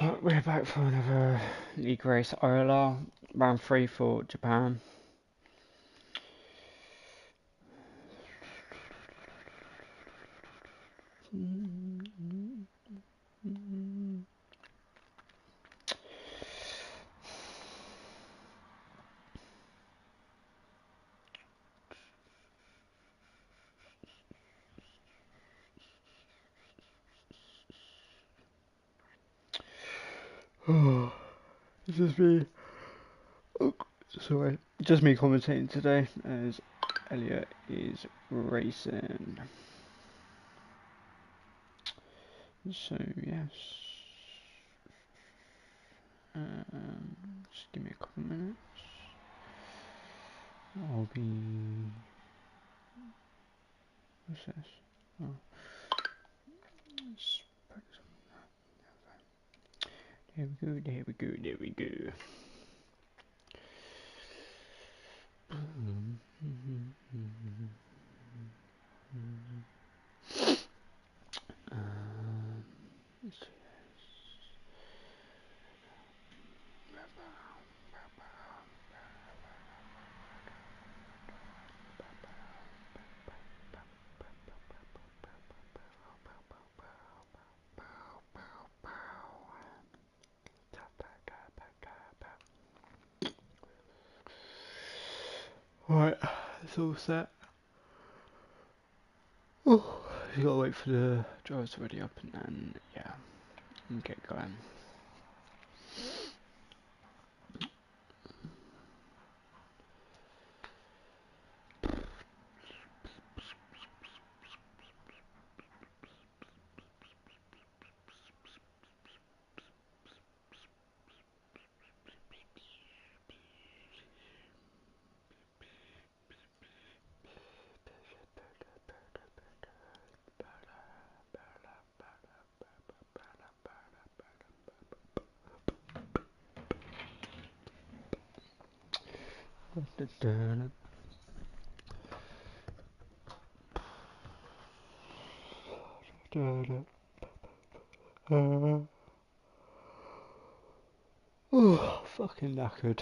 But we're back for another league race. ILR, round 3 for Japan. Oh, it's just me. Oh, sorry, just me commentating today as Elliot is racing. So yes, just give me a couple minutes. I'll be. What's this? Oh, there we go. There we go. There we go. Right, it's all set. Oh, you gotta wait for the drivers to ready up and then, yeah, and get going. Oh, fucking knackered.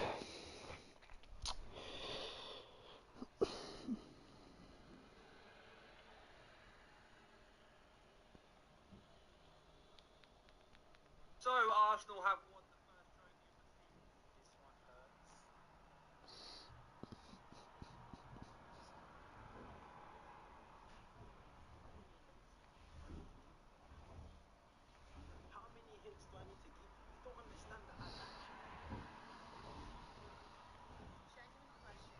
So Arsenal have won the first trophy of the season. This one hurts. How many hits do I need to give you? You don't understand that as action. Genuine question.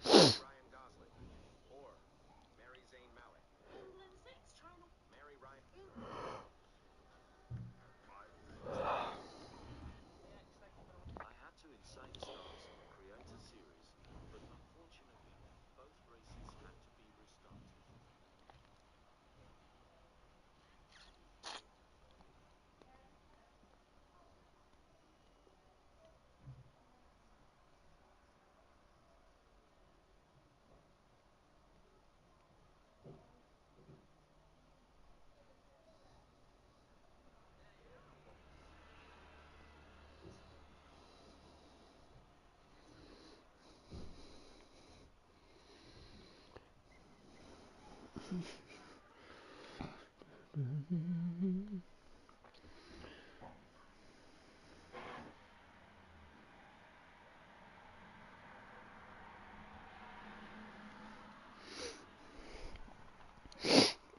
But Ryan Gosling or Mary Zayn Malik. England 6 China. Mary Ryan. I had to insane stars create a series, but unfortunately, both races had to be restarted.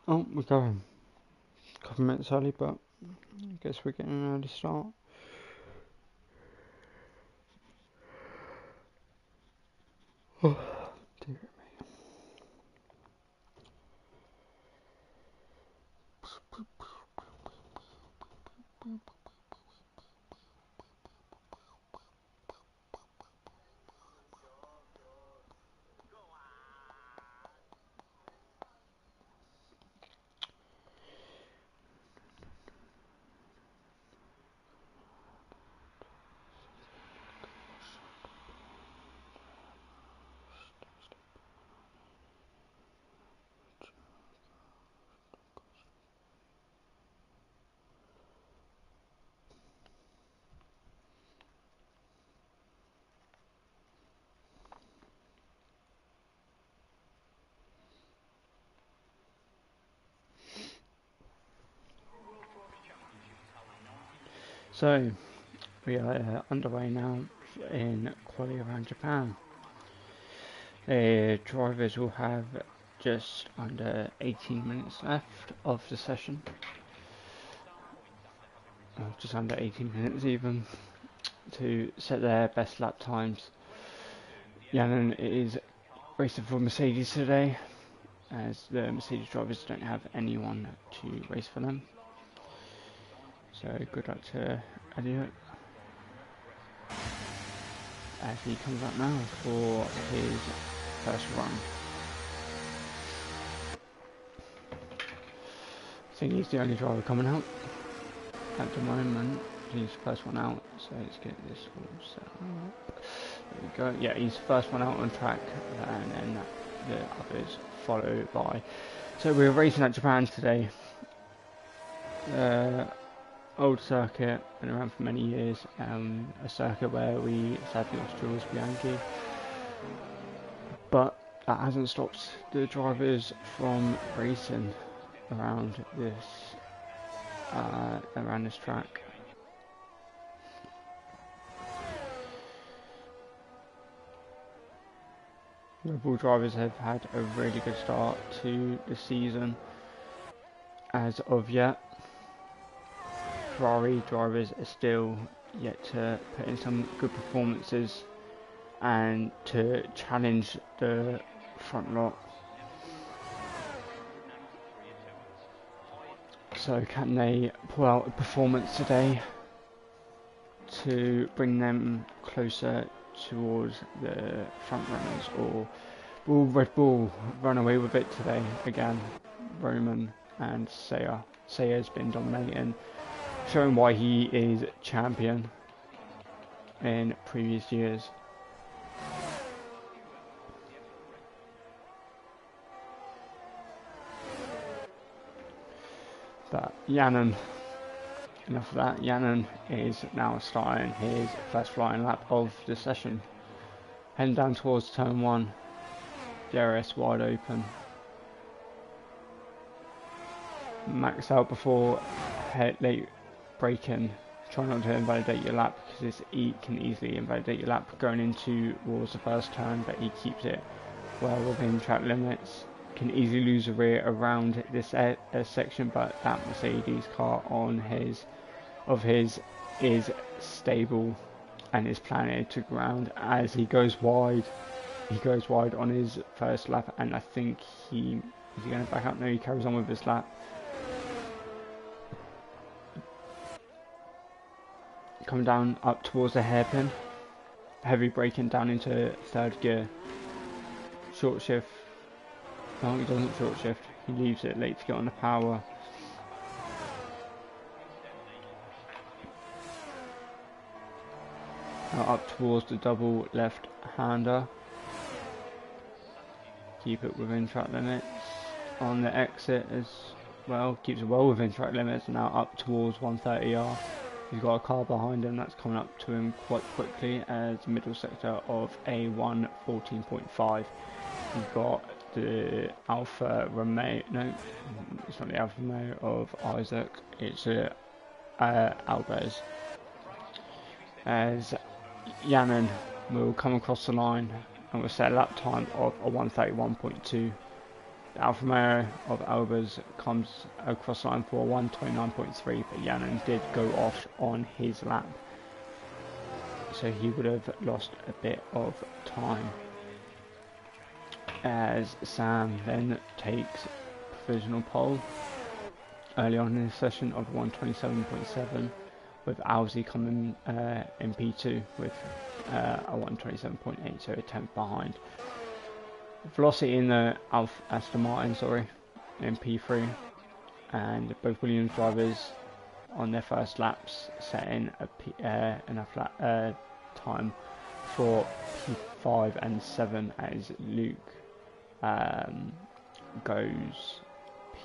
Oh, we're going. A couple minutes early, but I guess we're getting an early start. Oh, dear So we are underway now in quali around Japan. The drivers will have just under 18 minutes left of the session. Just under 18 minutes even, to set their best lap times. Yannon is racing for Mercedes today, as the Mercedes drivers don't have anyone to race for them. So good luck to Elliot as he comes up now for his first run. I think he's the only driver coming out at the moment. He's the first one out, so let's get this all set up. There we go. Yeah, he's the first one out on track, and then the others follow by. So we're racing at Japan today. Old circuit, been around for many years. A circuit where we sadly lost Jules Bianchi, but that hasn't stopped the drivers from racing around this track. Red Bull drivers have had a really good start to the season as of yet. Ferrari drivers are still yet to put in some good performances and to challenge the front lot. So can they pull out a performance today to bring them closer towards the front runners, or will Red Bull run away with it today again? Roman and Sayer's been dominating, showing why he is champion in previous years. But Yannon, enough of that. Yannon is now starting his first flying lap of the session. Heading down towards turn 1. DRS wide open. Max out before late braking. Try not to invalidate your lap, because this can easily invalidate your lap going into towards the first turn, but he keeps it well within track limits. Can easily lose a rear around this section, but that Mercedes car of his is stable and is planted to ground as he goes wide. He goes wide on his first lap, and I think is he going to back up? No, he carries on with his lap. Coming down up towards the hairpin. Heavy braking down into third gear. Short shift. No, he doesn't short shift. He leaves it late to get on the power. Now up towards the double left-hander. Keep it within track limits. On the exit as well. Keeps it well within track limits. Now up towards 130R. He's got a car behind him that's coming up to him quite quickly as middle sector of A1 14.5. He's got the Alfa Romeo, no, it's not the Alfa Romeo of Isaac, it's Albers. As Yannon will come across the line and will set a lap time of a 131.2. The Alfa Romeo of Albers comes across the line for a 129.3, but Yannon did go off on his lap, so he would have lost a bit of time. As Sam then takes provisional pole early on in the session of 127.7, with Alzi coming in P2 with a 127.8, so a tenth behind. Velocity in the Aston Martin, in P3, and both Williams drivers on their first laps setting enough lap time for P5 and 7 as Luke goes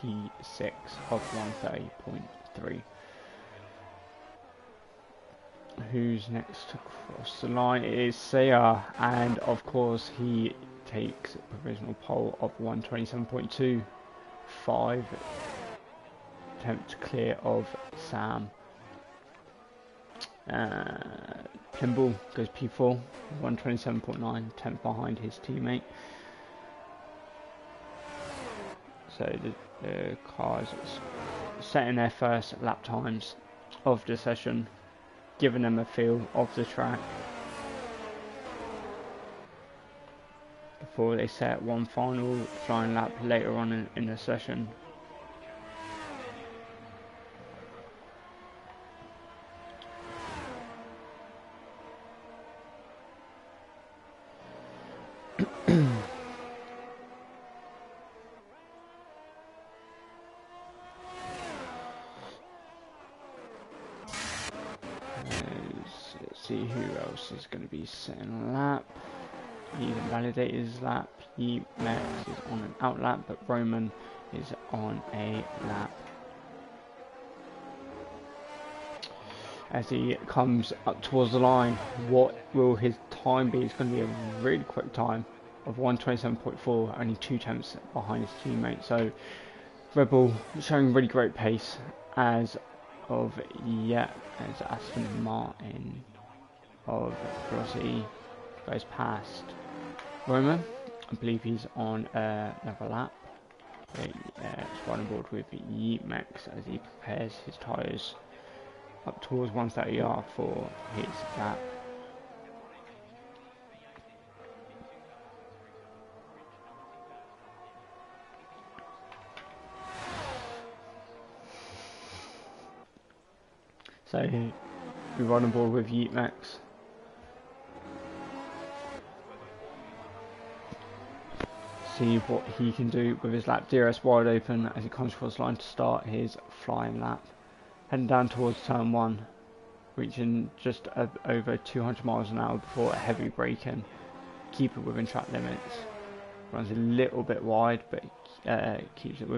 P6 of 130.3. Who's next to cross the line? It is Seya, and of course he takes provisional pole of 127.2, 5 attempts clear of Sam. Kimball goes P4, 127.9, 10th behind his teammate. So the cars setting their first lap times of the session, giving them a feel of the track before they set one final flying lap later on in the session. Let's see who else is going to be setting a lap. He's invalidated his lap. Max is on an out lap, but Roman is on a lap. As he comes up towards the line, what will his time be? It's going to be a really quick time of 127.4, only 2 tenths behind his teammate. So Red Bull showing really great pace as of yet, as Aston Martin of Rossi goes past Roman. I believe he's on another lap. It's right on board with Max as he prepares his tyres up towards 130R for his lap. So we run on board with Max. See what he can do with his lap. DRS wide open as he comes across the line to start his flying lap. Heading down towards turn 1, reaching just over 200 miles an hour before a heavy braking. Keep it within track limits. Runs a little bit wide, but keeps it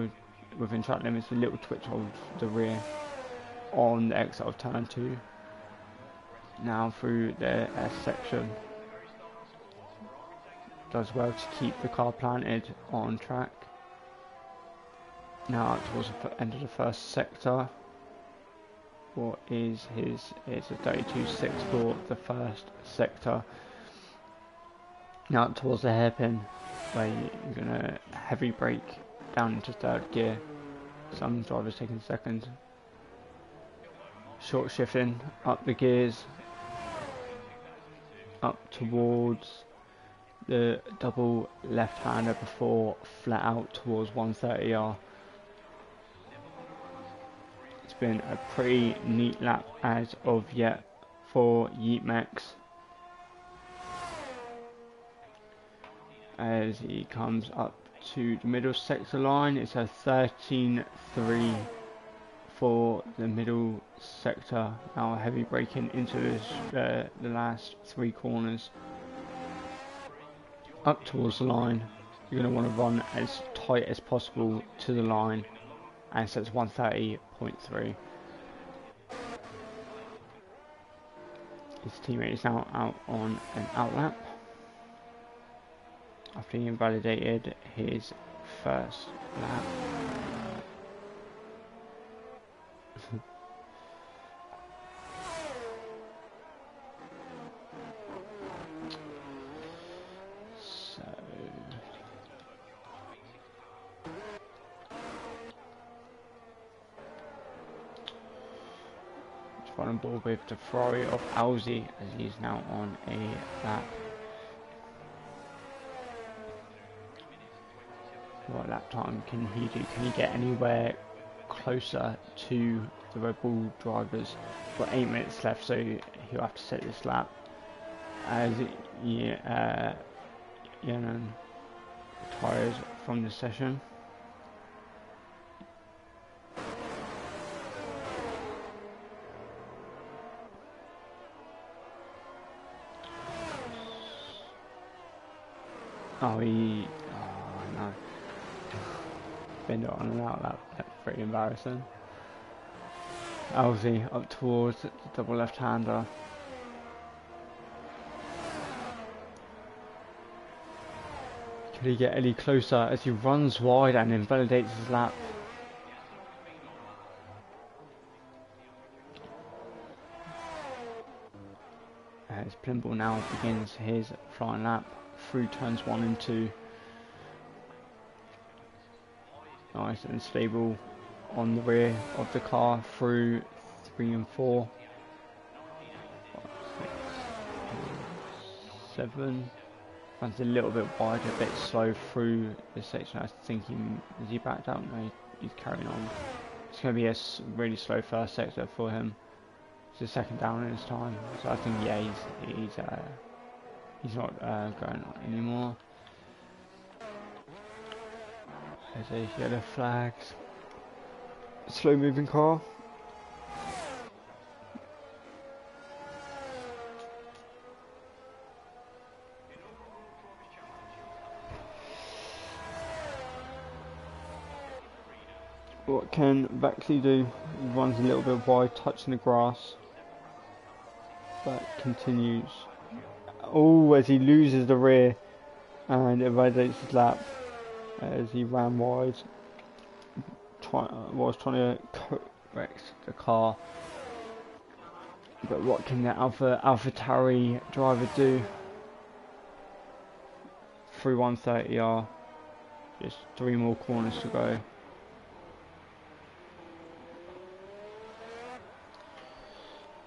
within track limits. A little twitch of the rear on the exit of turn 2. Now through the S section. Does well to keep the car planted on track. Now up towards the end of the first sector. What is his? It's a 32.6 for the first sector. Now up towards the hairpin, where you're gonna heavy brake down into third gear. Some drivers taking second. Short shifting up the gears, up towards the double left-hander before flat out towards 130R. It's been a pretty neat lap as of yet for Max as he comes up to the middle sector line. It's a 13.3 for the middle sector. Now heavy braking into the last 3 corners. Up towards the line, you're going to want to run as tight as possible to the line, and so it's 130.3. His teammate is now out on an out lap after he invalidated his first lap. On board with the Ferrari of Alzi as he's now on a lap. What lap time can he do? Can he get anywhere closer to the Red Bull drivers? Got 8 minutes left, so he'll have to set this lap as Yanan retires from the session. Oh, no. Been on and out lap. That's pretty embarrassing. Alzi up towards the double left-hander. Can he get any closer as he runs wide and invalidates his lap? As Plimble now begins his flying lap through turns 1 and 2. Nice and stable on the rear of the car through 3 and 4. 5, 6, 7. Runs a little bit wide, a bit slow through this section. I think he backed out? No, he's carrying on. It's going to be a really slow first sector for him. It's the second down in his time, so I think yeah, he's not going on anymore. There's a yellow flags. Slow moving car. What can Baxley do? He runs a little bit wide, touching the grass, but continues. Oh, as he loses the rear and invalidates his lap as he ran wide. Was trying to correct the car, but what can the AlphaTauri driver do? Through 130R, just 3 more corners to go.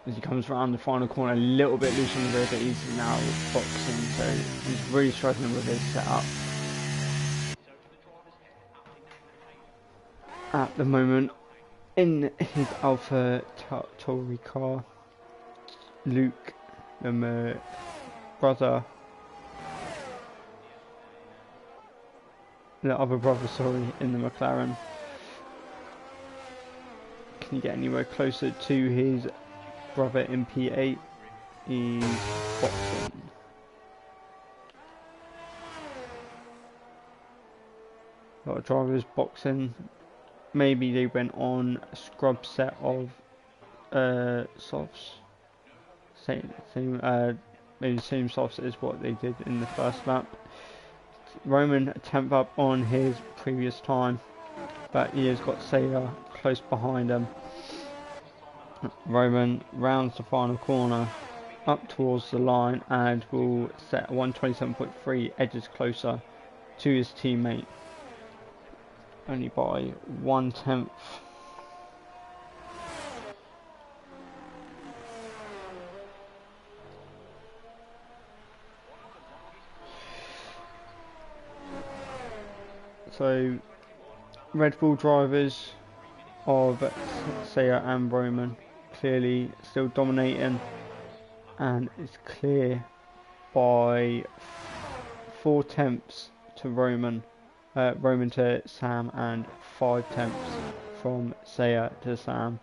As he comes around the final corner, a little bit loose on the rear, but he's now boxing, so he's really struggling with his setup at the moment. In his AlphaTauri car, Luke, the other brother, sorry, in the McLaren. Can he get anywhere closer to his brother in P8? He's boxing. A lot of drivers boxing. Maybe they went on a scrub set of softs. Maybe the same softs as what they did in the first lap. Roman 10th up on his previous time, but he has got Sayer close behind him. Roman rounds the final corner up towards the line and will set 127.3, edges closer to his teammate, only by 1/10. So Red Bull drivers of Sayer and Roman clearly still dominating, and it's clear by 4/10 to Roman to Sam, and 5/10 from Sayer to Sam.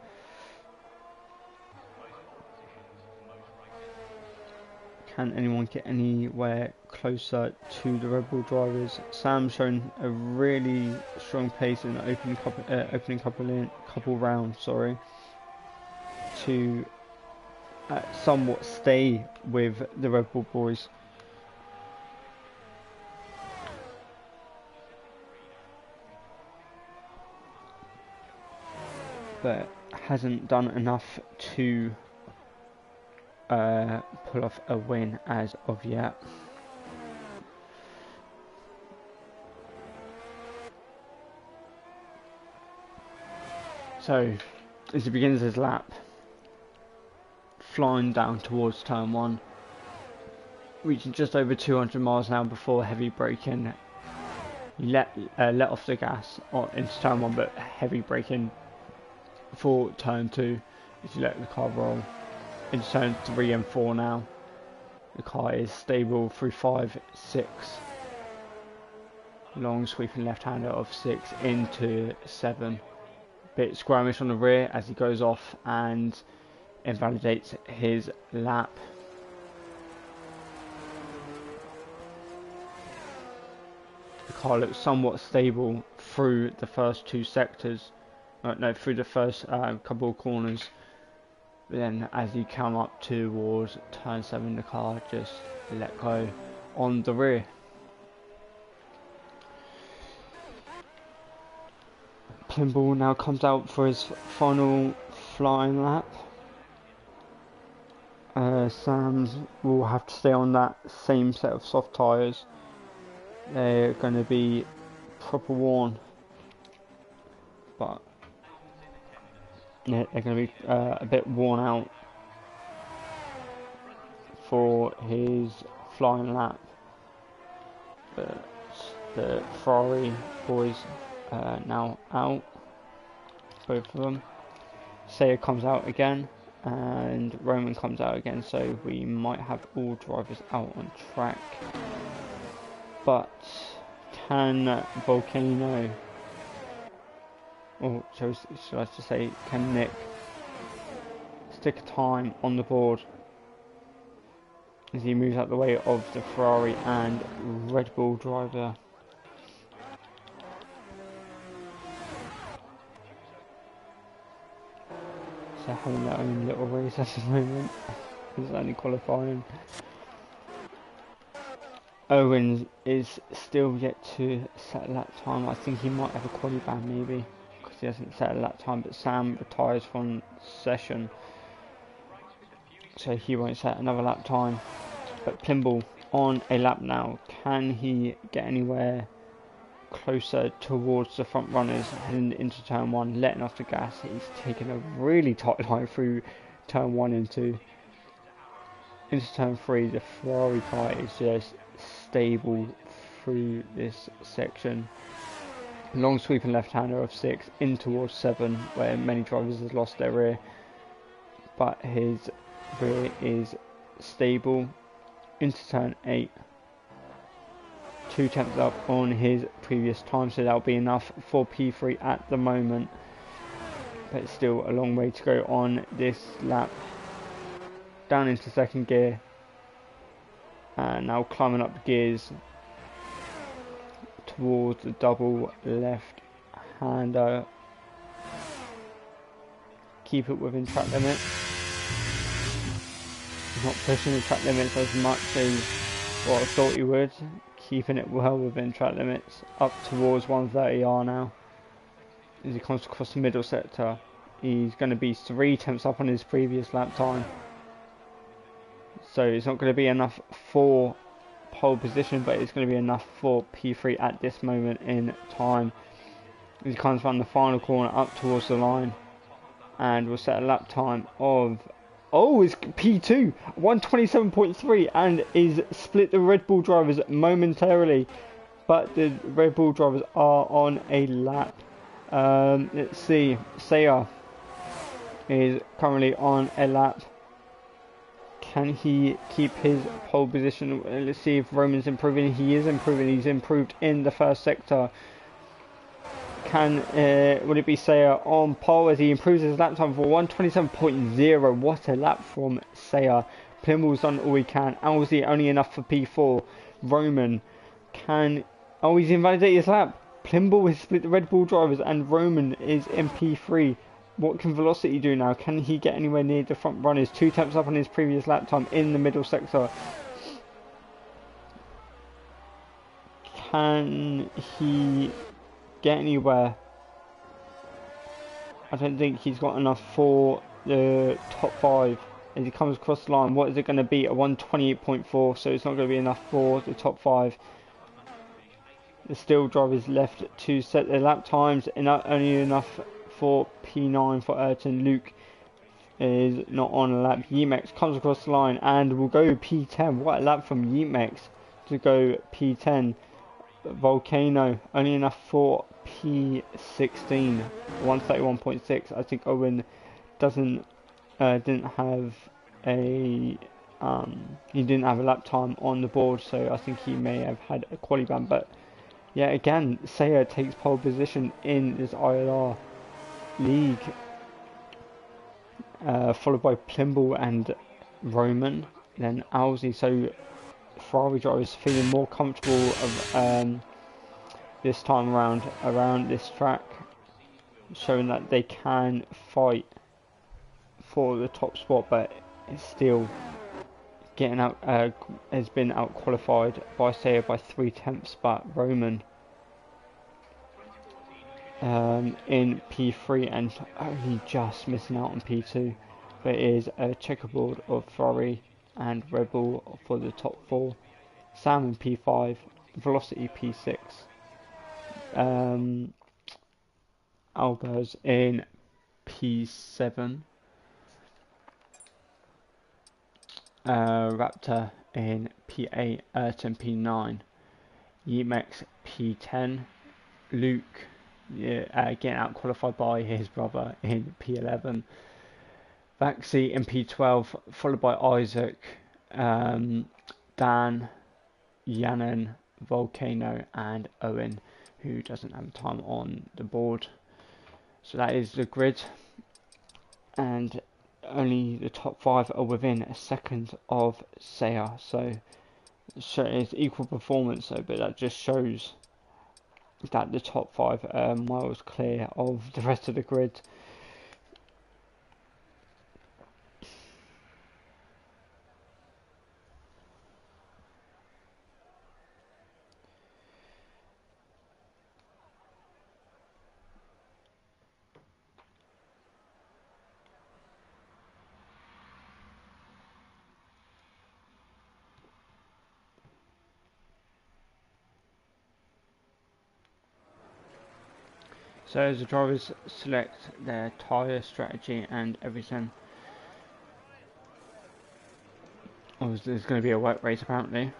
Can anyone get anywhere closer to the Red Bull drivers? Sam's shown a really strong pace in the opening couple rounds, sorry, to somewhat stay with the Red Bull boys. But hasn't done enough to pull off a win as of yet. So as he begins his lap, flying down towards turn 1, reaching just over 200 miles an hour before heavy braking. He let off the gas into turn 1, but heavy braking for turn 2 as you let the car roll. Into turn 3 and 4 now. The car is stable through 5, 6. Long sweeping left-hander of 6 into 7. Bit squirmish on the rear as he goes off and invalidates his lap. The car looks somewhat stable through the first 2 sectors. Through the first couple of corners. But then as you come up towards turn 7, the car just let go on the rear. Plimble now comes out for his final flying lap. Sam's will have to stay on that same set of soft tyres. They're going to be proper worn, but yeah, they're going to be a bit worn out for his flying lap. But the Ferrari boys now out, both of them. Sayer comes out again, and Roman comes out again, so we might have all drivers out on track. But can Volcano, or should I just say, can Nick stick a time on the board as he moves out the way of the Ferrari and Red Bull driver? So having their own little race at the moment. It's only qualifying. Owens is still yet to set a lap time. I think he might have a quali ban maybe, because he hasn't set a lap time, but Sam retires from session, so he won't set another lap time. But Plimble on a lap now. Can he get anywhere closer towards the front runners heading into turn 1, letting off the gas? He's taken a really tight line through turn 1 into turn 3. The Ferrari car is just stable through this section. Long sweeping left-hander of 6 in towards 7, where many drivers have lost their rear, but his rear is stable into turn 8. 2 tenths up on his previous time, so that'll be enough for P3 at the moment, but it's still a long way to go on this lap. Down into second gear, and now climbing up the gears towards the double left hander. Keep it within track limit. Not pushing the track limits as much as what I thought he would. Keeping it well within track limits. Up towards 130R now. As he comes across the middle sector, he's going to be 3 tenths up on his previous lap time. So it's not going to be enough for pole position, but it's going to be enough for P3 at this moment in time. As he comes around the final corner up towards the line, and will set a lap time of, oh, it's P2, 127.3, and is split the Red Bull drivers momentarily, but the Red Bull drivers are on a lap. Let's see, Sayer is currently on a lap. Can he keep his pole position? Let's see if Roman's improving. He is improving. He's improved in the first sector. Can would it be Sayer on pole as he improves his lap time for 127.0? What a lap from Sayer. Plimble's done all he can. Alzi only enough for P4. Roman can, oh, he's invalidated his lap. Plimble has split the Red Bull drivers and Roman is in P3. What can Velocity do now? Can he get anywhere near the front runners? 2 tenths up on his previous lap time in the middle sector. Can he get anywhere? I don't think he's got enough for the top 5 as he comes across the line. What is it going to be? A 128.4, so it's not going to be enough for the top 5. The still drivers left to set their lap times, and not only enough for P9 for Ayrton. Luke is not on a lap. Yemex comes across the line and will go P10. What a lap from Yemex to go P10. Volcano only enough for P16, 131.6. I think Owen didn't have a he didn't have a lap time on the board, so I think he may have had a quali ban. But yeah, again, Sayer takes pole position in this ILR league, followed by Plimble and Roman, then Alzi. So Ferrari drivers feeling more comfortable of this time around this track, showing that they can fight for the top spot, but it's still getting out. Has been out qualified by Sayer by 3 tenths, but Roman in P3 and only just missing out on P2. But it is a checkerboard of Ferrari and Rebel for the top 4. Sam in P5, Velocity P6, Albers in P7, Raptor in P8, Ayrton P9, Yemex P10, Luke getting out qualified by his brother in P11, Vaxi in P12, followed by Isaac, Dan, Yannon, Volcano, and Owen, who doesn't have time on the board. So that is the grid, and only the top 5 are within a second of Saya. So it's equal performance, but that just shows that the top 5 are miles clear of the rest of the grid. So as the drivers select their tyre strategy and everything. Oh, there's going to be a wet race apparently.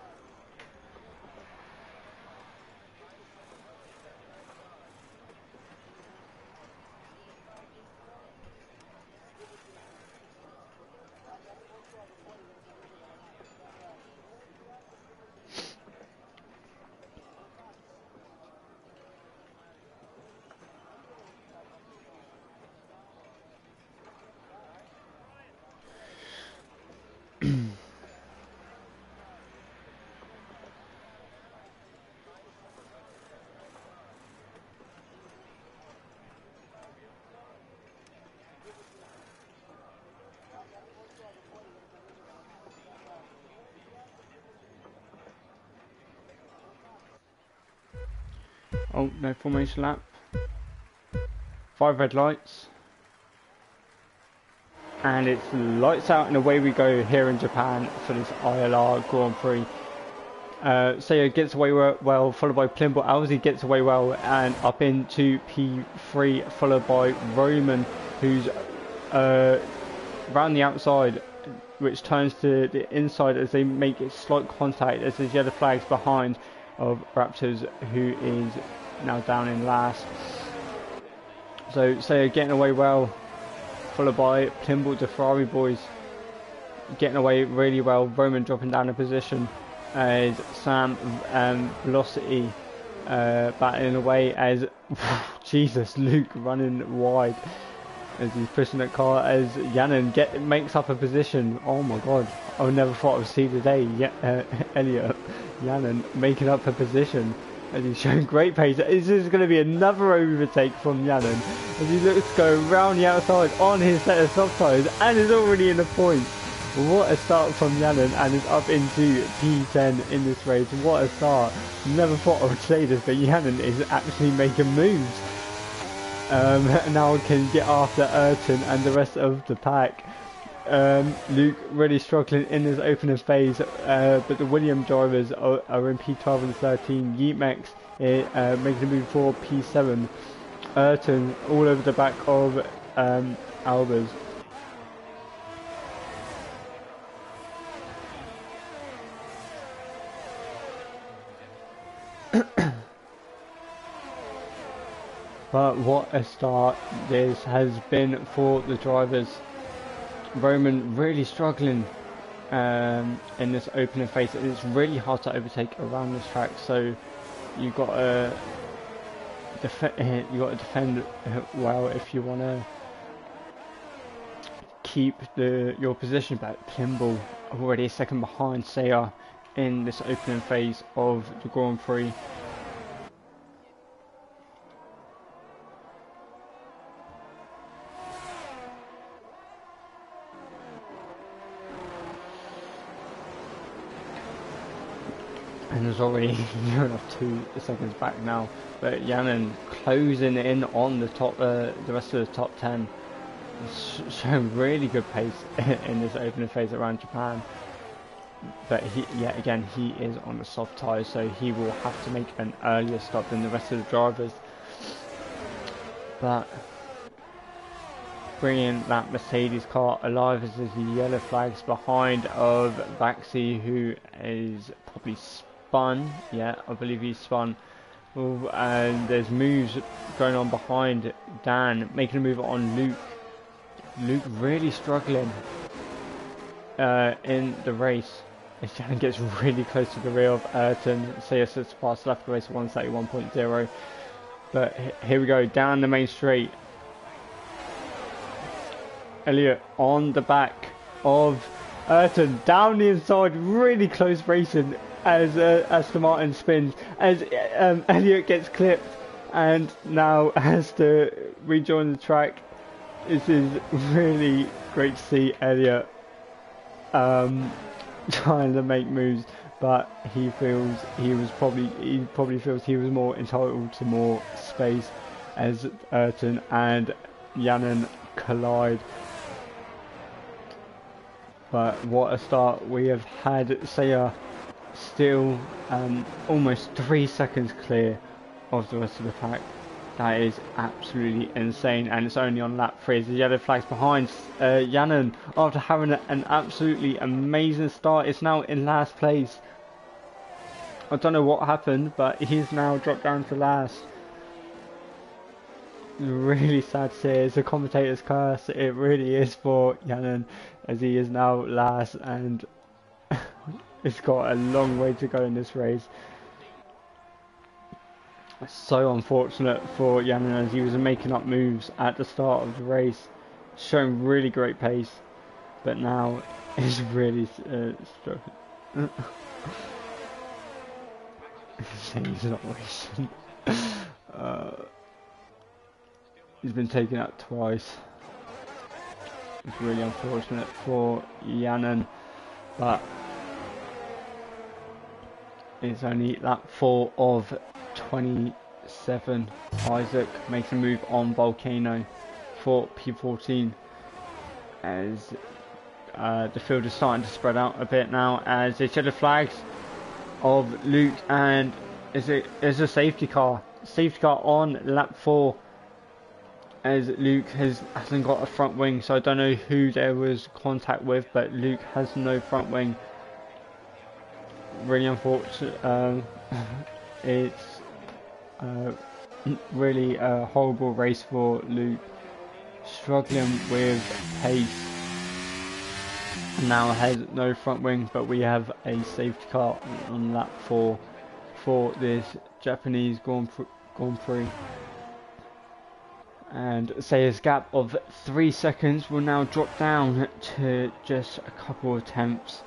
Oh, no formation lap. 5 red lights. And it's lights out and away we go here in Japan for this ILR Grand Prix. Seiya gets away well, followed by Plimble. Alzi gets away well and up into P3, followed by Roman, who's round the outside, which turns to the inside as they make slight contact as there's yellow flags behind of Raptors, who is now down in last. So Seiya getting away well, followed by Plimble, the Ferrari boys getting away really well. Roman dropping down a position as Sam and Velocity battling away as Jesus, Luke running wide as he's pushing that car as Yannon makes up a position. Oh my god, I never thought I'd see the day. Elliot Yannon making up a position as he's showing great pace. This is going to be another overtake from Yannon as he looks to go around the outside on his set of soft tyres and is already in the points. What a start from Yannon, and is up into P10 in this race. What a start. Never thought I would say this, but Yannon is actually making moves. Now can get after Ayrton and the rest of the pack. Luke really struggling in this opening phase, but the William drivers are in P12 and 13. Yemex making a move for P7. Ayrton all over the back of Albers. But what a start this has been for the drivers. Roman really struggling in this opening phase. It's really hard to overtake around this track, so you've got to defend well if you want to keep your position. But Plimble already a second behind Seiya in this opening phase of the Grand Prix. And there's already near enough 2 seconds back now, but Yannon closing in on the top, the rest of the top 10, showing really good pace in this opening phase around Japan. but yet again, he is on the soft tyre, so he will have to make an earlier stop than the rest of the drivers. But bringing that Mercedes car alive as the yellow flags behind of Baxi, who is probably spun. Yeah, I believe he's spun. Ooh, and there's moves going on behind Dan, making a move on Luke. Luke really struggling in the race. Shannon gets really close to the rear of Ayrton. CS has passed left race 131.0. But here we go, down the main straight. Elliott on the back of Ayrton, down the inside, really close racing as Aston Martin spins, as Elliott gets clipped and now has to rejoin the track. This is really great to see Elliott trying to make moves, but he probably feels he was more entitled to more space as Ayrton and Yannon collide. But what a start we have had. Saya still almost 3 seconds clear of the rest of the pack. That is absolutely insane, and it's only on lap 3 as the yellow flags behind Yannon after having an absolutely amazing start. It's now in last place. I don't know what happened, but he's now dropped down to last. Really sad to say, it's a commentator's curse. It really is for Yannon, as he is now last, and it's got a long way to go in this race. So unfortunate for Yannon, as he was making up moves at the start of the race, showing really great pace, but now is really struggling. He's not racing. He's been taken out twice. It's really unfortunate for Yannon, but it's only lap 4 of 27. Isaac makes a move on Volcano for P14 as the field is starting to spread out a bit now, as they show the flags of Luke, and is a safety car on lap 4, as Luke hasn't got a front wing, so I don't know who there was contact with, but Luke has no front wing. Really unfortunate. It's really a horrible race for Luke, struggling with pace, now has no front wing, but we have a safety car on lap 4 for this Japanese Grand Prix. And Saya's gap of 3 seconds will now drop down to just a couple of tenths.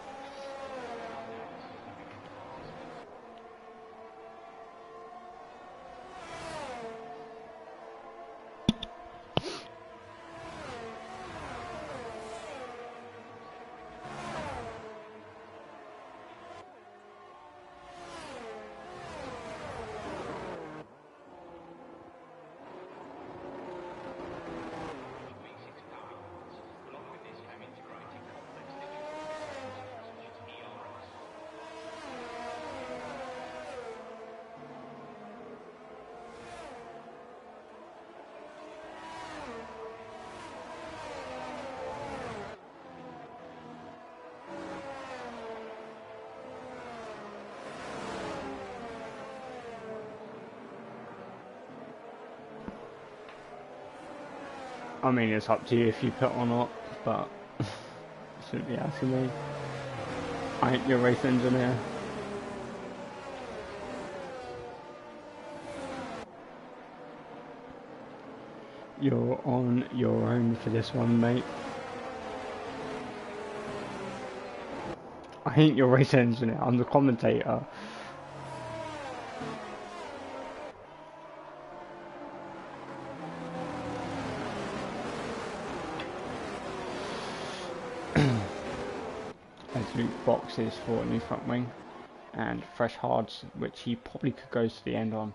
I mean, it's up to you if you put or not, but you shouldn't be asking me. I ain't your race engineer. You're on your own for this one, mate. I ain't your race engineer, I'm the commentator. Boxes for a new front wing and fresh hards, which he probably could go to the end on.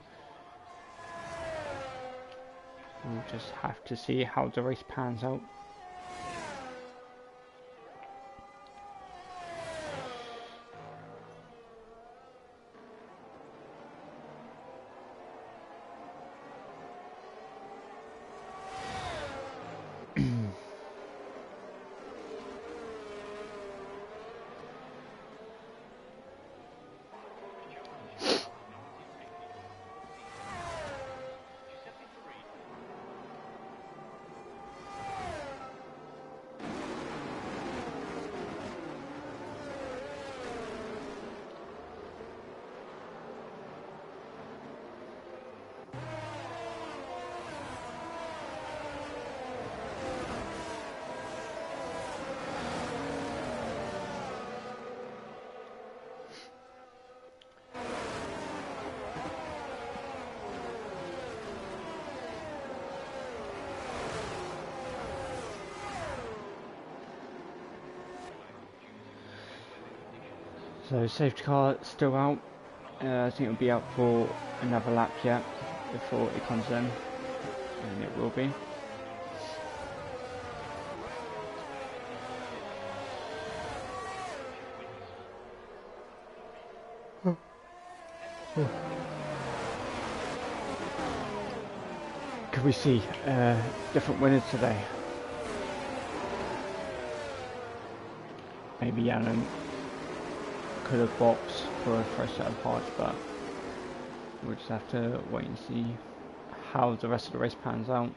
We'll just have to see how the race pans out. So safety car still out. I think it'll be out for another lap yet before it comes in, and it will be. Could we see different winners today? Maybe Yannon could have boxed for a fresh set of parts, but we'll just have to wait and see how the rest of the race pans out.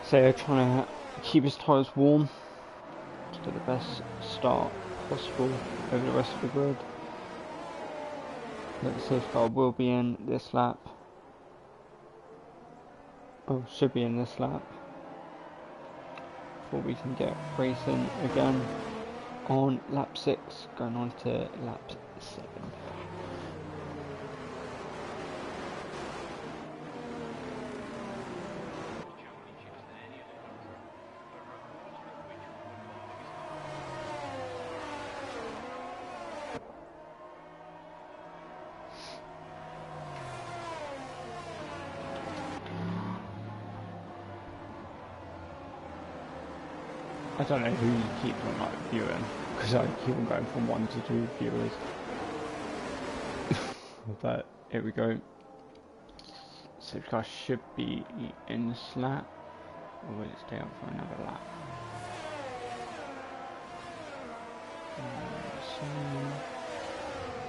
So they're trying to keep his tyres warm to get the best start possible over the rest of the grid. But the safety car will be in this lap. Oh, should be in this lap. Before we can get racing again on lap 6, going on to lap 7. I don't know who you keep on like viewing, because I keep on going from 1 to 2 viewers. But here we go. Safety car should be in this lap, or will it stay out for another lap? So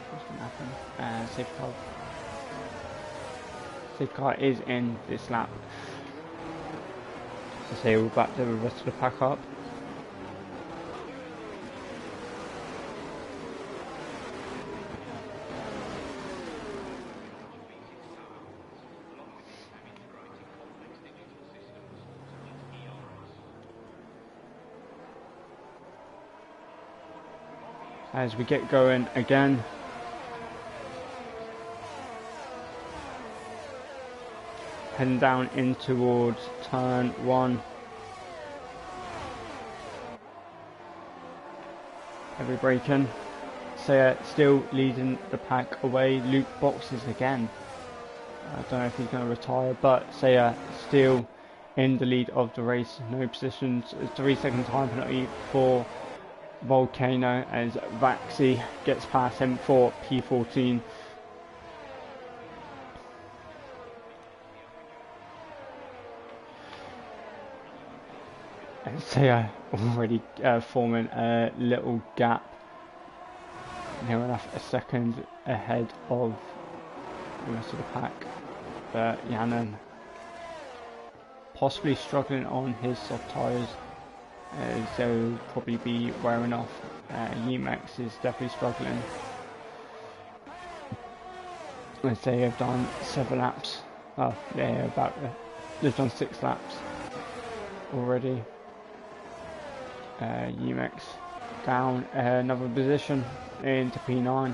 what's going to happen? Safety car is in this lap. So say we'll back the rest of the pack up. As we get going again. Heading down in towards turn 1. Heavy braking. Saya still leading the pack away. Luke boxes again. I don't know if he's going to retire, but Saya still in the lead of the race. No positions. 3-second time penalty for Volcano as Vaxi gets past him for P14. And Saya already forming a little gap, near enough a second ahead of the rest of the pack. But Yannon possibly struggling on his soft tyres, as they'll probably be wearing off. Emax is definitely struggling, as they have done 7 laps. Well, they've done 6 laps already. Emax down another position into P9,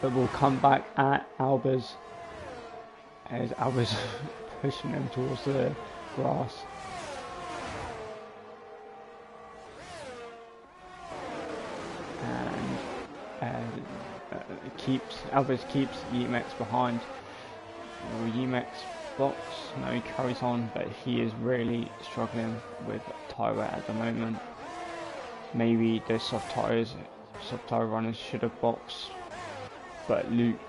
but we'll come back at Albers, as Albers pushing them towards the grass. And Albers keeps Emax behind. Will Emax box? No, he carries on, but he is really struggling with tyre wear at the moment. Maybe the soft tyre runners should have boxed, but Luke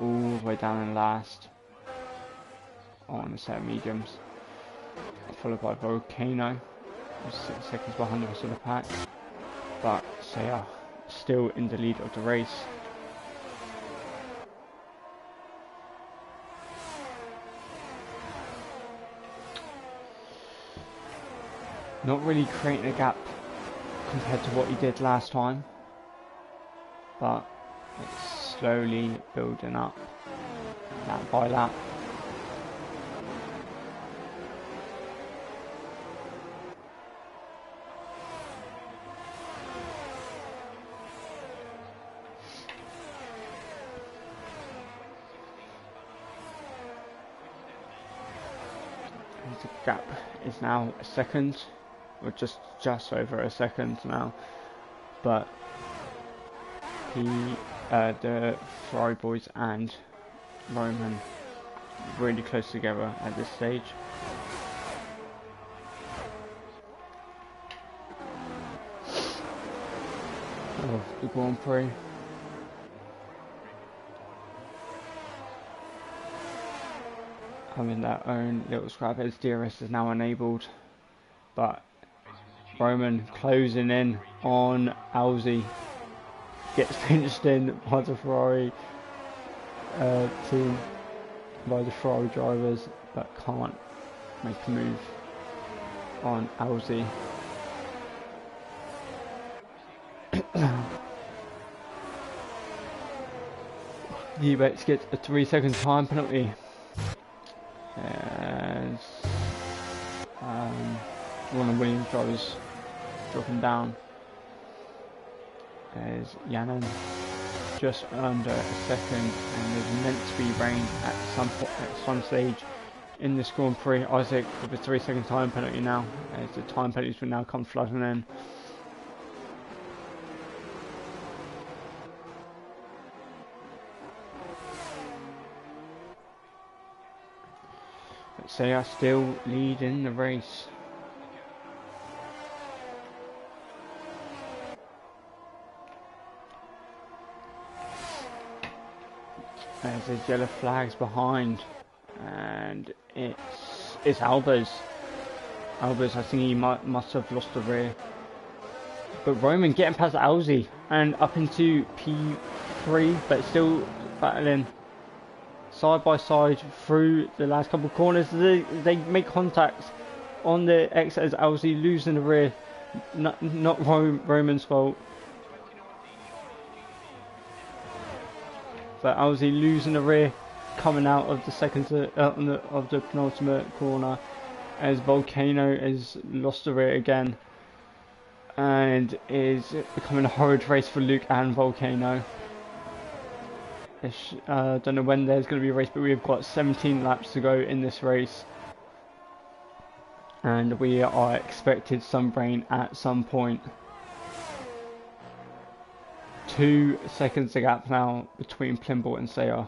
all the way down in last on a set of mediums, followed by Volcano, 6 seconds behind the rest of the pack, but they are still in the lead of the race. Not really creating a gap compared to what he did last time, but it's slowly building up, lap by lap. The gap is now a second, or just over a second now. But the Ferrari boys and Roman really close together at this stage. Of the Grand Prix. Having their own little scrap as DRS is now enabled, but Roman closing in on Alzi, gets pinched in by the Ferrari team, by the Ferrari drivers, but can't make a move on Alzi. Ubex gets a 3-second time penalty as one of Williams drivers dropping down as Yannon just under a second, and there's meant to be rain at some stage in this Grand Prix. Isaac with a 3-second time penalty now, as the time penalties will now come flooding in. They are still leading the race. There's yellow flags behind, and it's Albers. Albers, I think he must have lost the rear. But Roman getting past Alzi and up into P3, but still battling side by side through the last couple of corners. They make contact on the exit as Alzi losing the rear. Not Roman's fault, but Alzi losing the rear coming out of the of the penultimate corner, as Volcano has lost the rear again and is becoming a horrid race for Luke and Volcano. Don't know when there's going to be a race, but we've got 17 laps to go in this race, and we are expected some rain at some point. 2 seconds a gap now between Plimble and Sayer.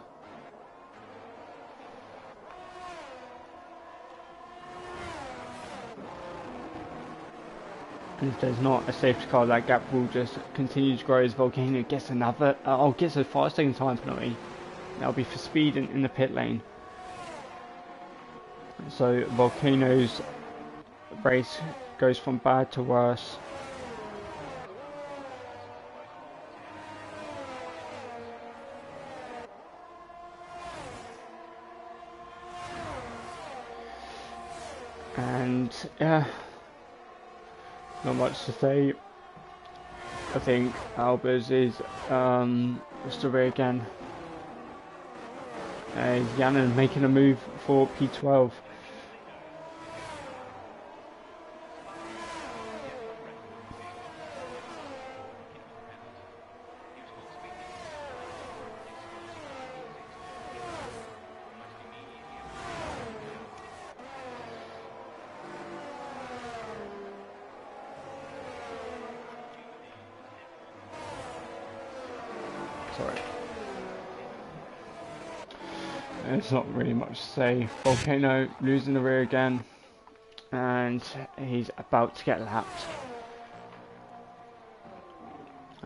And if there's not a safety car, that gap will just continue to grow as Volcano gets another, gets a 5-second time penalty. That'll be for speed in the pit lane. So Volcano's race goes from bad to worse. And yeah, not much to say. I think Albers is still there again. Yannon making a move for P12. Sorry. There's not really much to say. Volcano losing the rear again, and he's about to get lapped.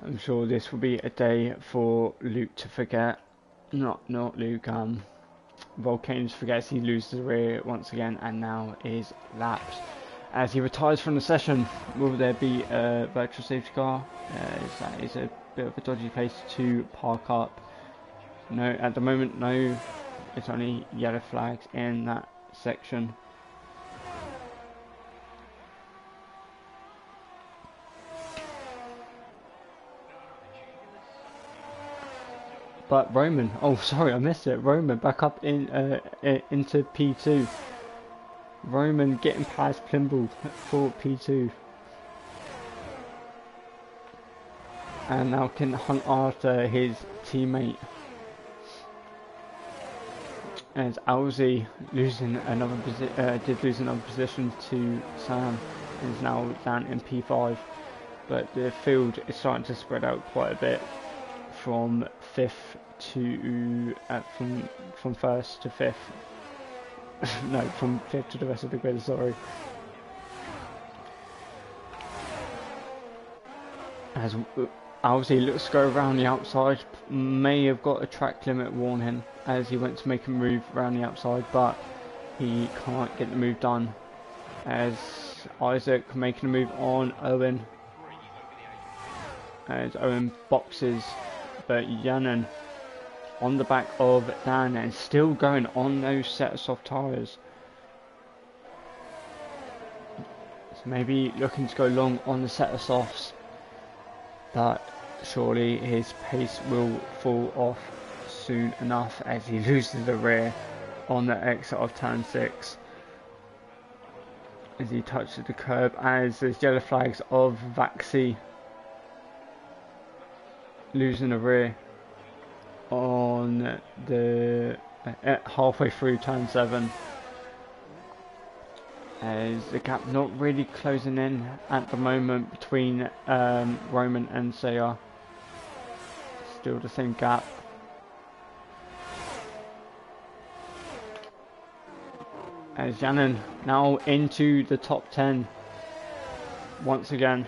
I'm sure this will be a day for Luke to forget. Not Luke. Volcano forgets he loses the rear once again, and now is lapped as he retires from the session. Will there be a virtual safety car? That is a bit of a dodgy place to park up. No, at the moment, no. It's only yellow flags in that section. But Roman, oh sorry, I missed it. Roman back up in into P2. Roman getting past Plimble for P2. And now can hunt after his teammate. As Alzi losing another did lose another position to Sam, and is now down in P5. But the field is starting to spread out quite a bit from fifth to from first to fifth. No, from fifth to the rest of the grid. Sorry. As Alzi looks to go around the outside, may have got a track limit warning as he went to make a move around the outside, but he can't get the move done. As Isaac making a move on Owen, as Owen boxes, but Yannon on the back of Dan and still going on those set of soft tyres. So maybe looking to go long on the set of softs, but surely his pace will fall off soon enough as he loses the rear on the exit of turn 6 as he touches the curb, as there's yellow flags of Vaxi losing the rear on the halfway through turn 7, as the gap not really closing in at the moment between Roman and Sayar. Still the same gap. As Yannon now into the top 10 once again.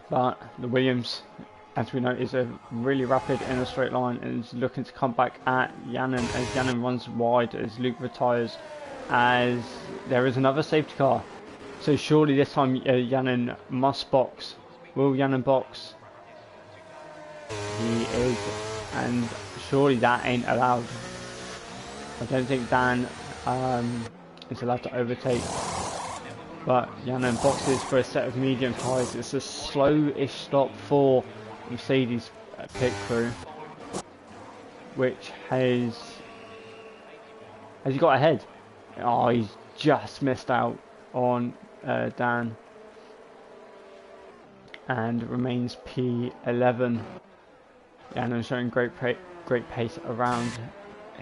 But the Williams, as we know, is a really rapid in a straight line and is looking to come back at Yannon as Yannon runs wide as Luke retires, as there is another safety car. So surely this time Yannon must box. Will Yannon box? He is, and surely that ain't allowed. I don't think Dan is allowed to overtake. But Yannon boxes for a set of medium tyres. It's a slow-ish stop for Mercedes pit crew, which has he got ahead? Oh, he's just missed out on Dan and remains P11. Yannon showing great pace around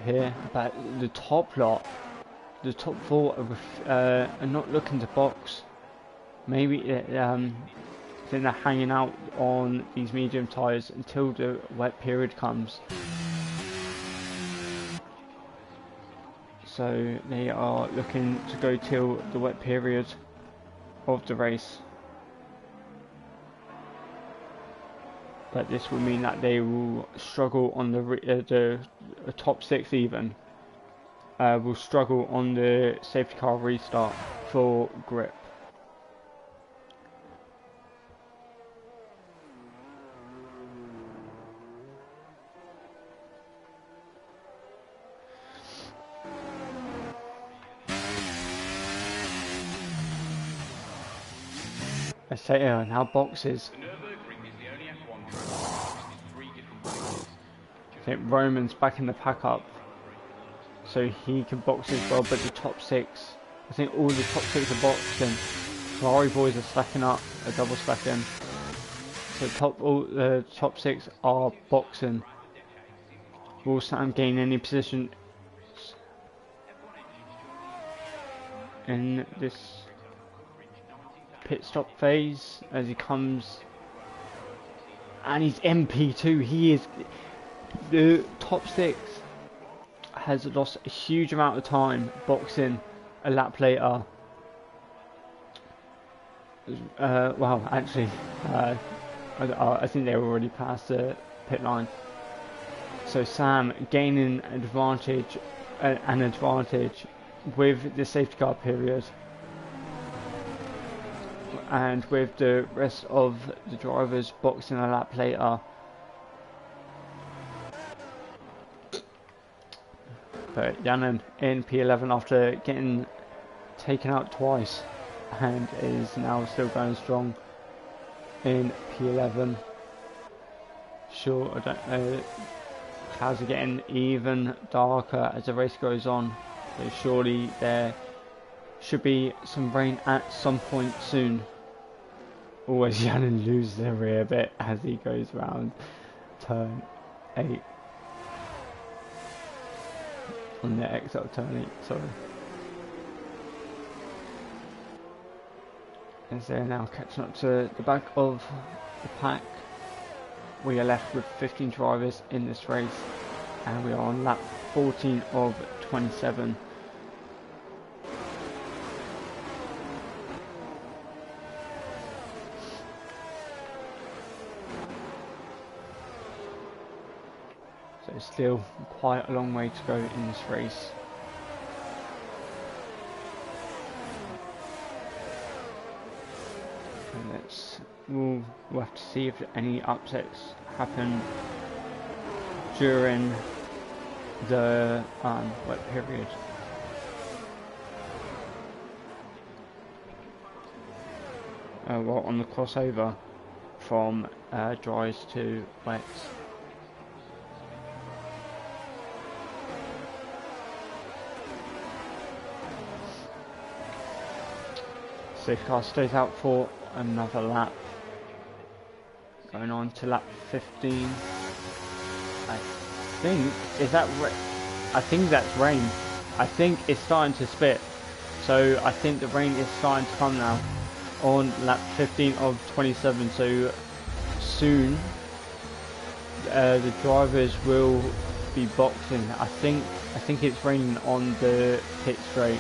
here, but the top lot. The top 4 are not looking to box. Maybe I think they're hanging out on these medium tyres until the wet period comes. So they are looking to go till the wet period of the race. But this will mean that they will struggle on the top 6 even. Will struggle on the safety car restart for grip. I say now boxes. I think Roman's backing the pack up, so he can box as well, but the top 6, I think all the top 6 are boxing. Ferrari boys are stacking up, a double stacking. So all the top 6 are boxing. Will Sam gain any position in this pit stop phase as he comes? And he's MP2. He is the top 6. Has lost a huge amount of time boxing a lap later. Well, actually, I think they were already past the pit line. So Sam gaining an advantage with the safety car period, and with the rest of the drivers boxing a lap later. But Yannon in P11 after getting taken out twice, and is now still going strong in P11. Sure, I don't know. Clouds are getting even darker as the race goes on. So surely they're should be some rain at some point soon. Always Yannon loses the rear a bit as he goes around turn 8. On the exit of turn 8, sorry. As they're now catching up to the back of the pack. We are left with 15 drivers in this race, and we are on lap 14 of 27. So still quite a long way to go in this race. And we'll have to see if any upsets happen during the wet period. Well, on the crossover from dries to wets. Safety car stays out for another lap. Going on to lap 15. I think, I think that's rain. I think it's starting to spit. So I think the rain is starting to come now. On lap 15 of 27. So soon the drivers will be boxing. I think it's raining on the pit straight.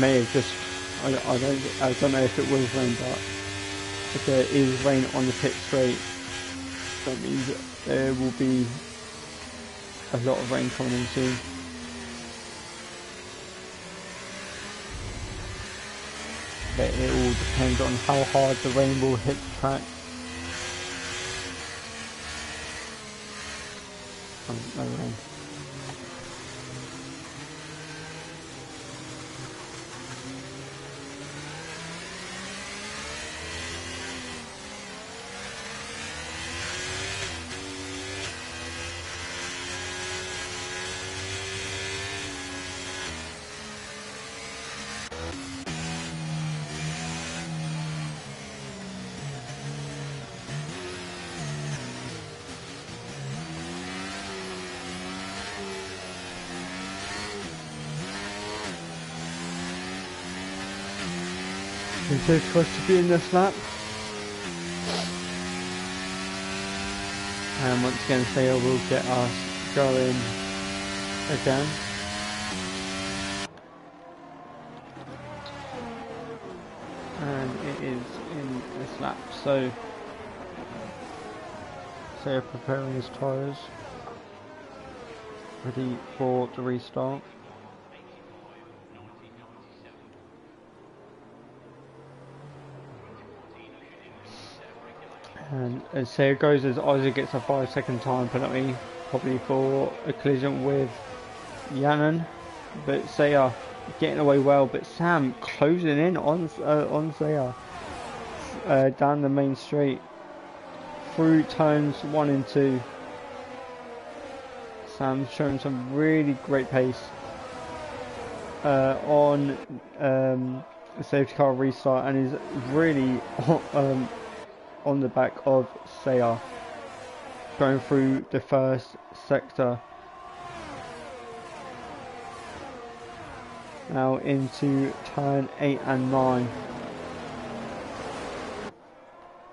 May have just, I don't know if it was rain, but if there is rain on the pit straight, that means there will be a lot of rain coming in soon. But it all depends on how hard the rain will hit the track. No rain. We're so close to being this lap. And once again, Sail will get us going again. And it is in this lap. So Sail preparing his tyres, ready for the restart. And as Sayer goes, as Isaac gets a 5-second time penalty, probably for a collision with Yannon. But Sayer getting away well, but Sam closing in on Sayer down the main straight through turns 1 and 2. Sam's showing some really great pace on a safety car restart, and is really on the back of Sayer, going through the first sector. Now into turn 8 and 9.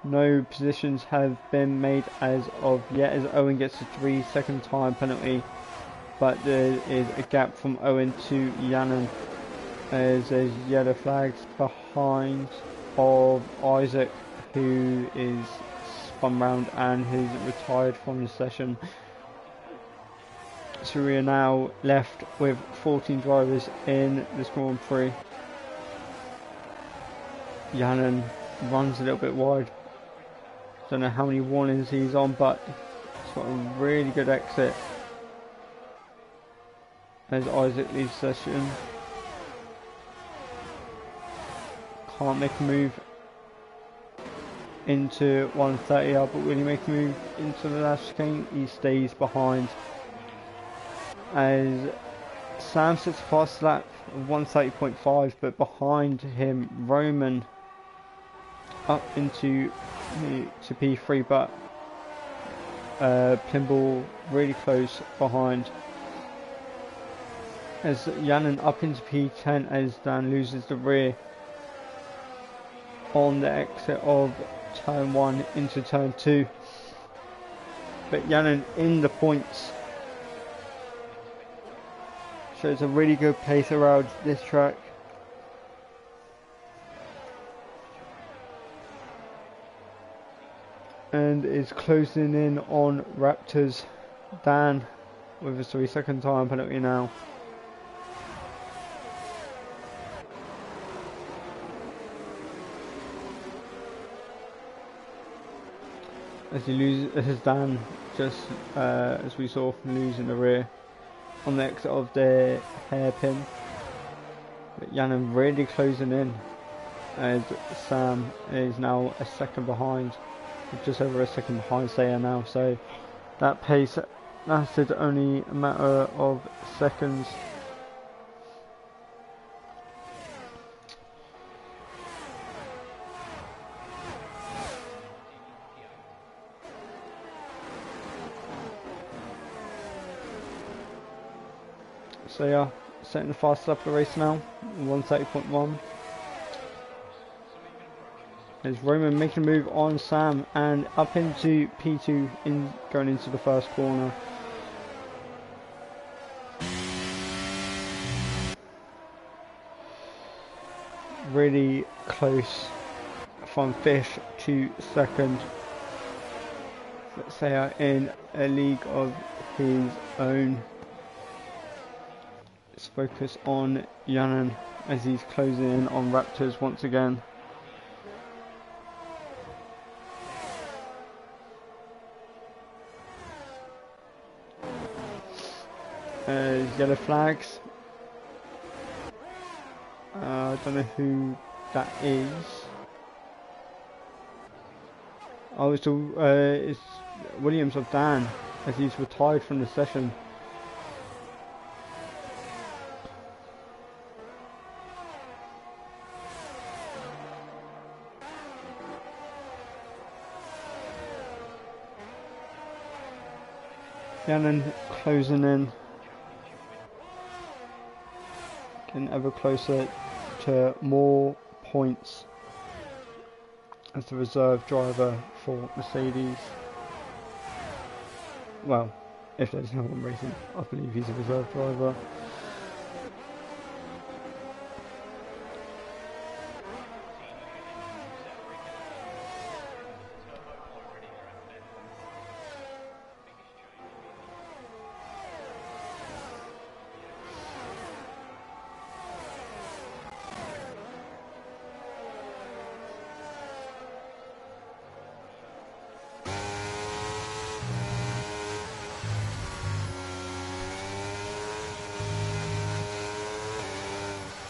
No positions have been made as of yet, as Owen gets a 3-second time penalty, but there is a gap from Owen to Yannon as there's yellow flags behind of Isaac, who is spun round and has retired from the session. So we are now left with 14 drivers in this Grand Prix. Yannon runs a little bit wide. Don't know how many warnings he's on, but he's got a really good exit. as Isaac leaves session. Can't make a move into 130, but will he make a move into the last chicane? He stays behind as Sam sits a fast lap of 130.5, but behind him Roman up into to P3, but Plimble really close behind as Yannon up into P10 as Dan loses the rear on the exit of turn 1 into turn 2, but Yannon in the points. Shows a really good pace around this track. And is closing in on Raptors. Dan with a 3-second time penalty now. As he loses, as Dan just as we saw from losing the rear on the exit of the hairpin, but Yannon really closing in as Sam is now a second behind, just over a second behind Saya now, so that pace lasted only a matter of seconds. So yeah, setting the fastest lap of the race now, 130.1. There's Roman making a move on Sam and up into P2, going into the first corner. Really close from Fish to second. Let's say in a league of his own. Let's focus on Yannon as he's closing in on Raptors once again. Yellow flags. I don't know who that is. Oh, it's Williams of Dan as he's retired from the session. Yannon closing in, getting ever closer to more points as the reserve driver for Mercedes. Well, if there's no one racing, I believe he's a reserve driver.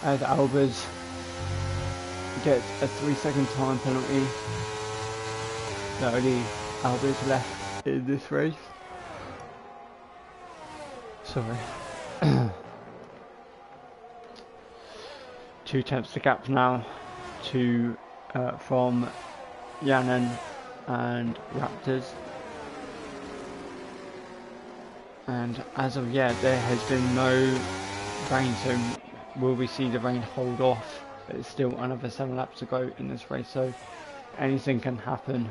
As Albers gets a 3-second time penalty. The only Albers left in this race. Sorry. 2 tenths to gap now to from Yannon and Raptors. And as of yet, there has been no rain, so will we see the rain hold off? But it's still another 7 laps to go in this race, so anything can happen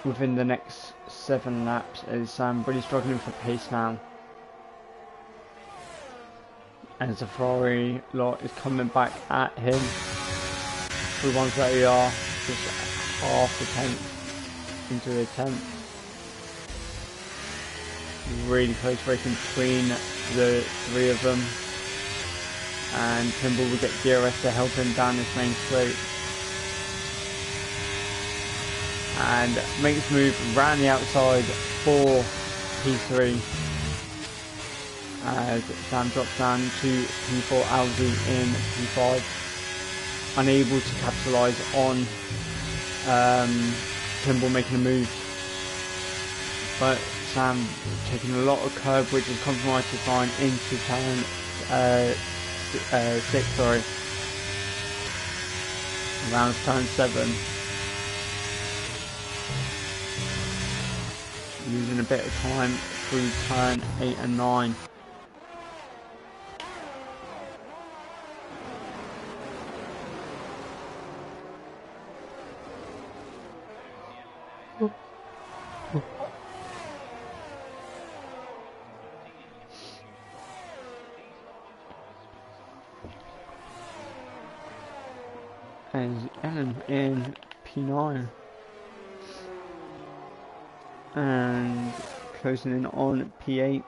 within the next 7 laps. As Sam really struggling for pace now, and the Ferrari lot is coming back at him through 130R, just half a tenth into the 10th. Really close racing between the 3 of them, and Kimball will get DRS to help him down this main straight and makes move round the outside for P3. as Sam drops down to P4, Alzi in P5, unable to capitalise on Plimble making a move, but Sam taking a lot of curve, which is compromised his line into turn 6, sorry, around turn 7, losing a bit of time through turn 8 and 9. As Ellen in P9 and closing in on P8,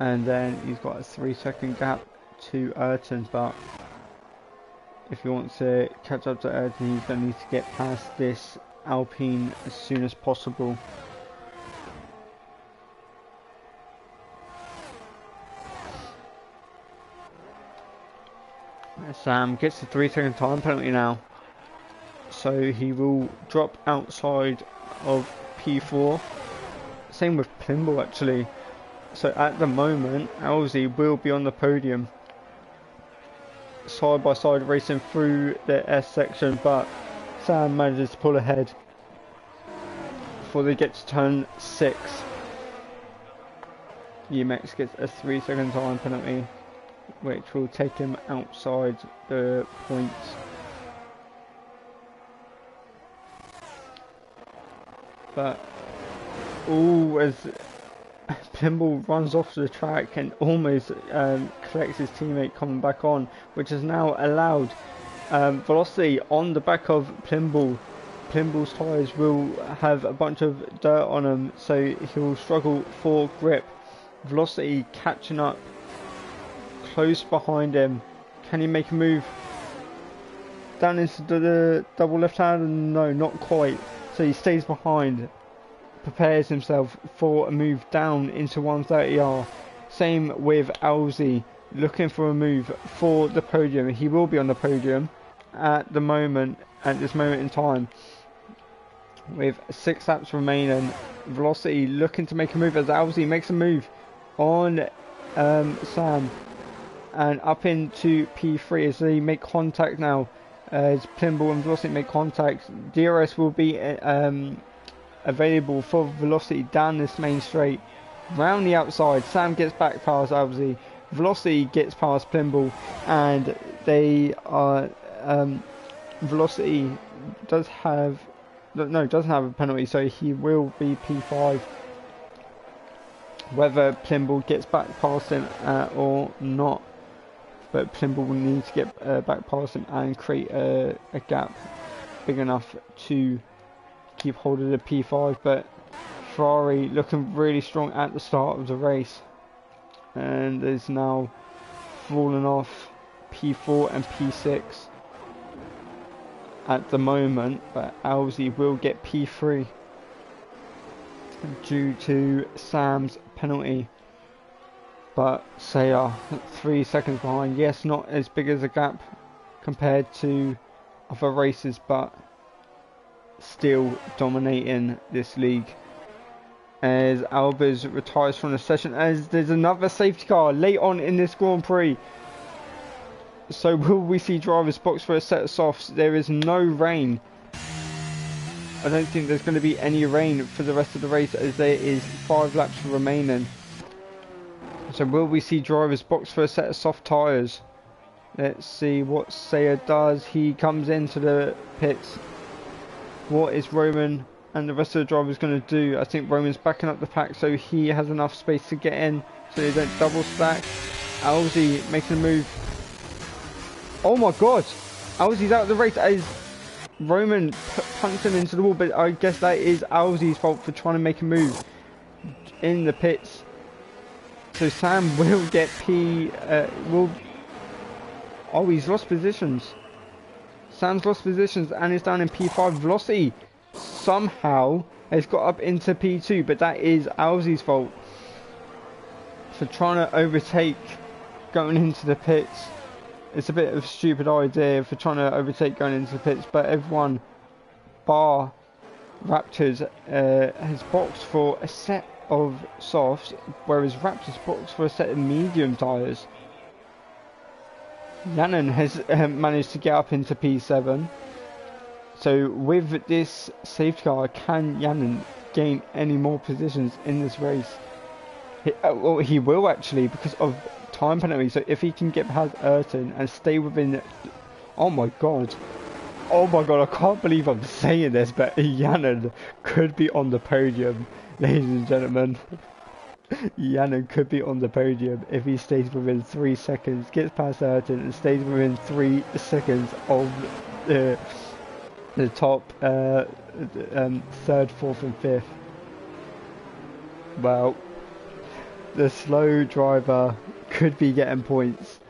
and then he's got a 3-second gap to Ayrton, but if he wants to catch up to Ayrton, he's going to need to get past this Alpine as soon as possible. Sam gets the 3-second time penalty now, so he will drop outside of P4. Same with Plimble actually. So at the moment, Alzi will be on the podium, side by side racing through the S section, but Sam manages to pull ahead before they get to turn 6. UMX gets a 3-second time penalty, which will take him outside the points. But as Plimble runs off the track and almost collects his teammate coming back on, which has now allowed velocity on the back of Plimble. Plimble's tyres will have a bunch of dirt on them, so he'll struggle for grip. Velocity catching up close behind him. Can he make a move down into the double left hand? No, not quite. So he stays behind, prepares himself for a move down into 130R. Same with Alzi, looking for a move for the podium. He will be on the podium at this moment in time, with 6 laps remaining. Velocity looking to make a move as Alzi makes a move on Sam, and up into P3 as they make contact now. As Plimble and Velocity make contact, DRS will be available for Velocity down this main straight. Round the outside, Sam gets back past Alzi, Velocity gets past Plimble, and they are Velocity doesn't have a penalty, so he will be P5. Whether Plimble gets back past him or not, but Plimble will need to get back past him and create a gap big enough to keep hold of the P5. But Ferrari looking really strong at the start of the race, and is now falling off P4 and P6 at the moment, but Alzi will get P3 due to Sam's penalty. But Sayer 3 seconds behind. Yes, not as big as a gap compared to other races, but still dominating this league. As Albers retires from the session, as there's another safety car late on in this Grand Prix. So will we see drivers box for a set of softs? There is no rain. I don't think there's going to be any rain for the rest of the race, as there is 5 laps remaining. So will we see drivers box for a set of soft tyres? Let's see what Sayer does. He comes into the pits. What is Roman and the rest of the drivers going to do? I think Roman's backing up the pack so he has enough space to get in, so they don't double stack. Alzi making a move. Oh my god! Alzi's out of the race as Roman punched him into the wall, but I guess that is Alzi's fault for trying to make a move in the pits. So Sam will get oh, he's lost positions. Sam's lost positions and is down in P5. Velocity somehow has got up into P2, but that is Alzi's fault for trying to overtake going into the pits. It's a bit of a stupid idea for trying to overtake going into the pits, but everyone bar Raptors has boxed for a set of softs, whereas Raptors boxed for a set of medium tyres. Yannon has managed to get up into P7. So with this safety car, can Yannon gain any more positions in this race? Well, he will actually, because of time penalty. So if he can get past Ayrton and stay within... Oh my god, I can't believe I'm saying this, but Yannon could be on the podium, ladies and gentlemen. Yannon could be on the podium if he stays within 3 seconds, gets past Ayrton and stays within 3 seconds of the top third, fourth and fifth. Well, the slow driver could be getting points.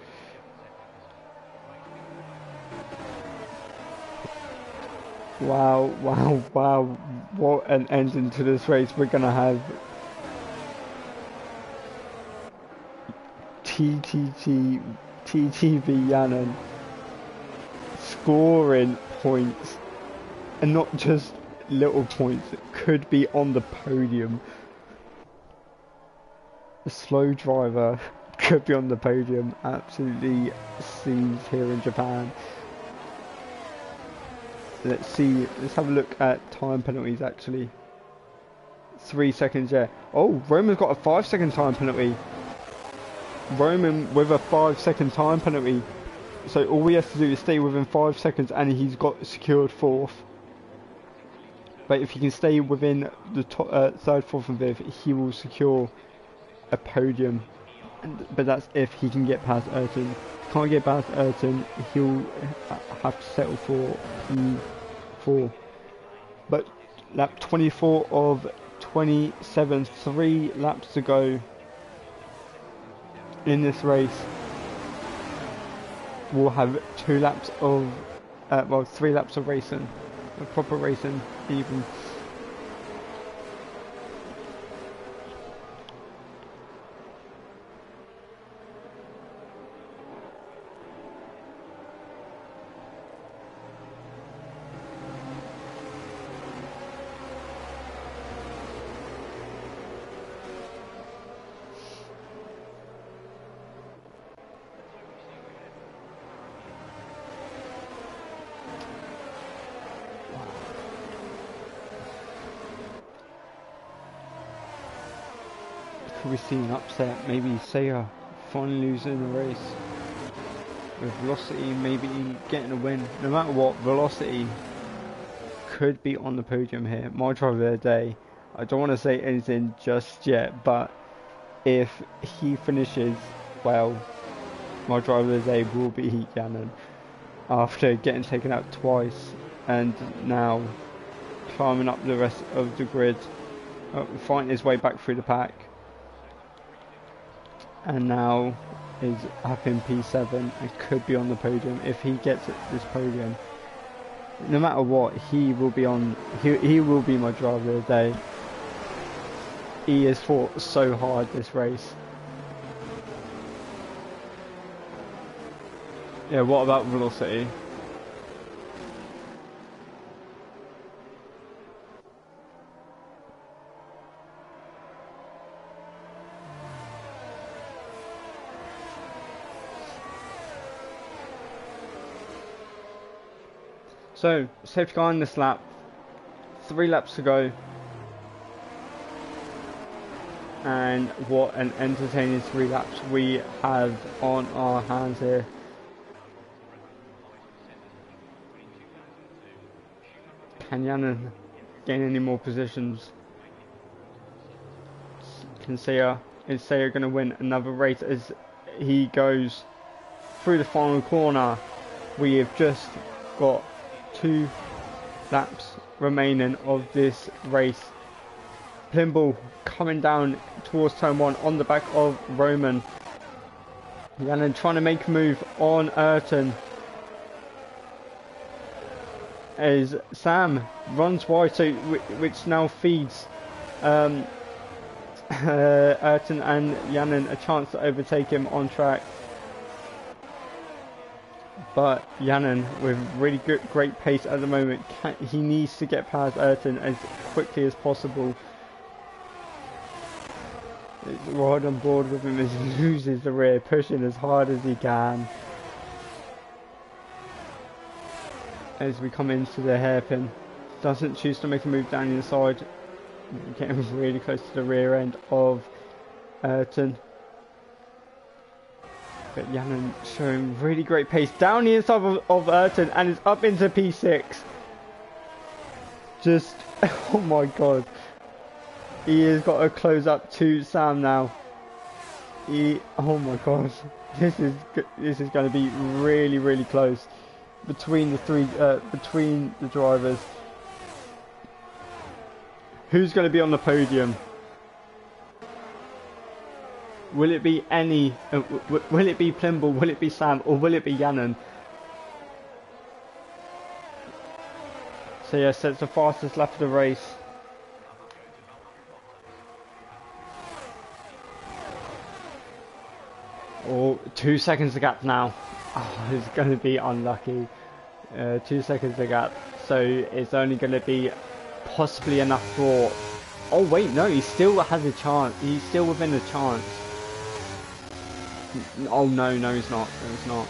Wow, what an ending to this race we're gonna have. TTV Yannon scoring points, and not just little points, it could be on the podium. The slow driver could be on the podium. Absolutely scenes here in Japan. Let's have a look at time penalties actually. 3 seconds, yeah. Oh, Roman's got a 5-second time penalty. Roman with a 5-second time penalty. So all we have to do is stay within 5 seconds and he's got secured fourth. But if he can stay within the top, third, fourth and fifth, he will secure a podium. But that's if he can get past Ayrton. Can't get past Ayrton, he'll have to settle for P4. But lap 24 of 27, 3 laps to go in this race. We'll have 2 laps of, 3 laps of racing, proper racing even. Could we see an upset? Maybe Seiya finally losing the race. With Velocity maybe getting a win. No matter what, Velocity could be on the podium here. My driver of the day. I don't want to say anything just yet, but if he finishes well, my driver of the day will be Yannon. After getting taken out twice and now climbing up the rest of the grid, fighting his way back through the pack. And now is up in P7 and could be on the podium. If he gets this podium, no matter what, he will be on. He will be my driver of the day. He has fought so hard this race. Yeah, what about Velocity? So, safety car in this lap, 3 laps to go, and what an entertaining 3 laps we have on our hands here. Can Yannon gain any more positions? Is Seiya going to win another race as he goes through the final corner? We have just got 2 laps remaining of this race. Plimbull coming down towards turn 1 on the back of Roman. Yannon trying to make a move on Ayrton. as Sam runs wide, so which now feeds Ayrton and Yannon a chance to overtake him on track. But Yannon, with really great pace at the moment, he needs to get past Ayrton as quickly as possible. It's right on board with him as he loses the rear, pushing as hard as he can. As we come into the hairpin, doesn't choose to make a move down the inside, getting really close to the rear end of Ayrton. But Yannon showing really great pace down the inside of Ayrton and is up into P6. Just, oh my god. He has got to close up to Sam now. Oh my gosh. This is going to be really, really close between between the drivers. Who's going to be on the podium? Will it be will it be Plimble, will it be Sam, or will it be Yannon? So yes, it's the fastest lap of the race. Oh, 2 seconds the gap now. Oh, it's going to be unlucky. 2 seconds the gap. So it's only going to be possibly enough for... Oh wait, no, he still has a chance. He's still within a chance. Oh no, he's not. No, he's not.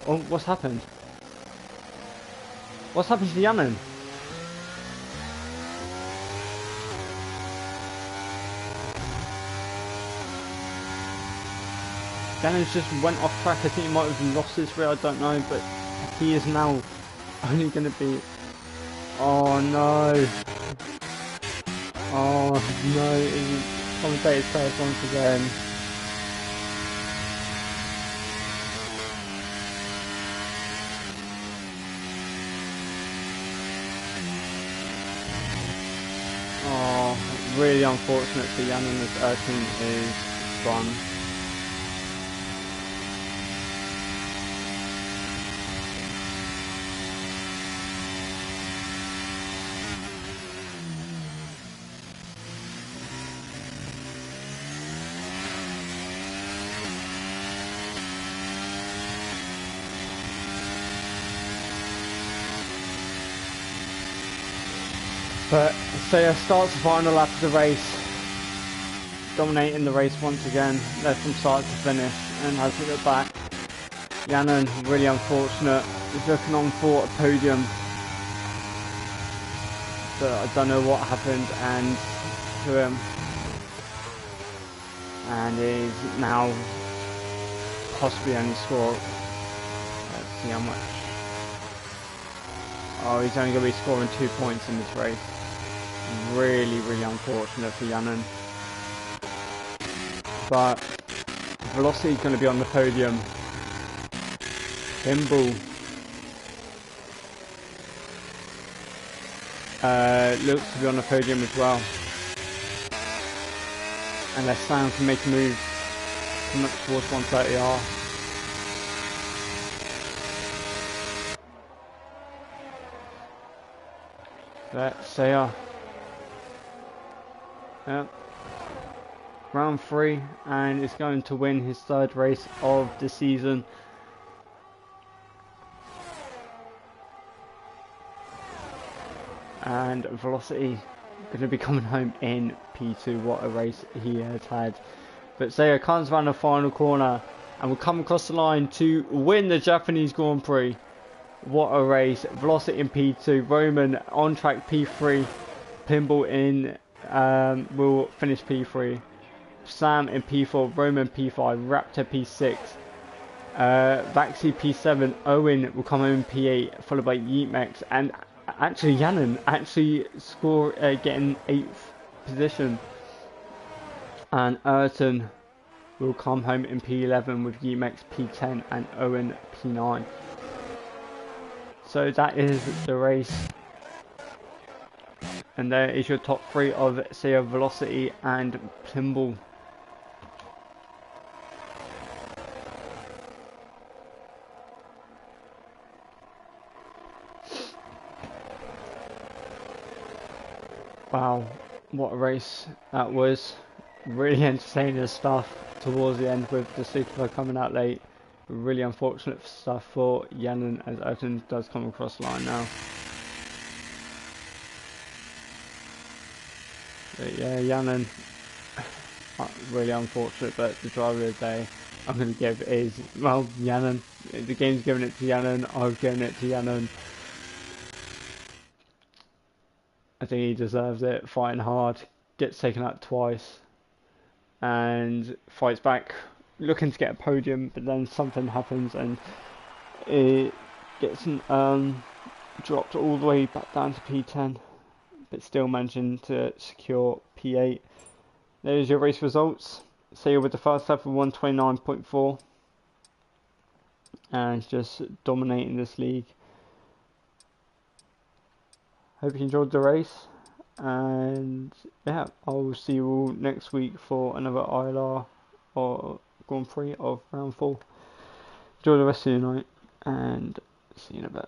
Oh, what's happened? What's happened to Yannon? Yannon's just went off track. I think he might have lost his rear, I don't know, but he is now only going to be... Oh no. Oh no, it's commentator's first once again. Oh, really unfortunate for Yannon as Ayrton is gone. But Saya starts the final lap of the race, dominating the race once again, led from start to finish, and has to look back. Yannon, really unfortunate, is looking on for a podium, but I don't know what happened and to him, and is now possibly only scored. Let's see how much. Oh, he's only going to be scoring 2 points in this race. Really, really unfortunate for Yannon. But Velocity is going to be on the podium. Thimble looks to be on the podium as well. Unless Sam can make a move come up towards 130R. Let's see. Yep. Round 3, and is going to win his third race of the season. And Velocity going to be coming home in P2. What a race he has had. But Seiya comes around the final corner and will come across the line to win the Japanese Grand Prix. What a race. Velocity in P2, Roman on track P3, Plimble in will finish P3, Sam in P4, Roman P5, Raptor P6, Vaxi P7, Owen will come home in P8, followed by Yeetmex, and actually Yannon actually getting 8th position, and Ayrton will come home in P11 with Yeetmex P10 and Owen P9. So that is the race. And there is your top 3 of Seiya, Velocity and Plimble. Wow, what a race that was. Really entertaining stuff towards the end with the Superbug coming out late. Really unfortunate stuff for Yannon as Elton does come across the line now. But yeah, Yannon, really unfortunate, but the driver of the day I'm going to give is, well, Yannon. The game's giving it to Yannon, I've given it to Yannon. I think he deserves it, fighting hard, gets taken out twice, and fights back, looking to get a podium, but then something happens and it gets dropped all the way back down to P10, but still managing to secure P8. There's your race results. So you're with the first lap of 129.4 and just dominating this league. Hope you enjoyed the race, and yeah, I'll see you all next week for another ILR or Grand Prix of round 4. Enjoy the rest of your night, and see you in a bit.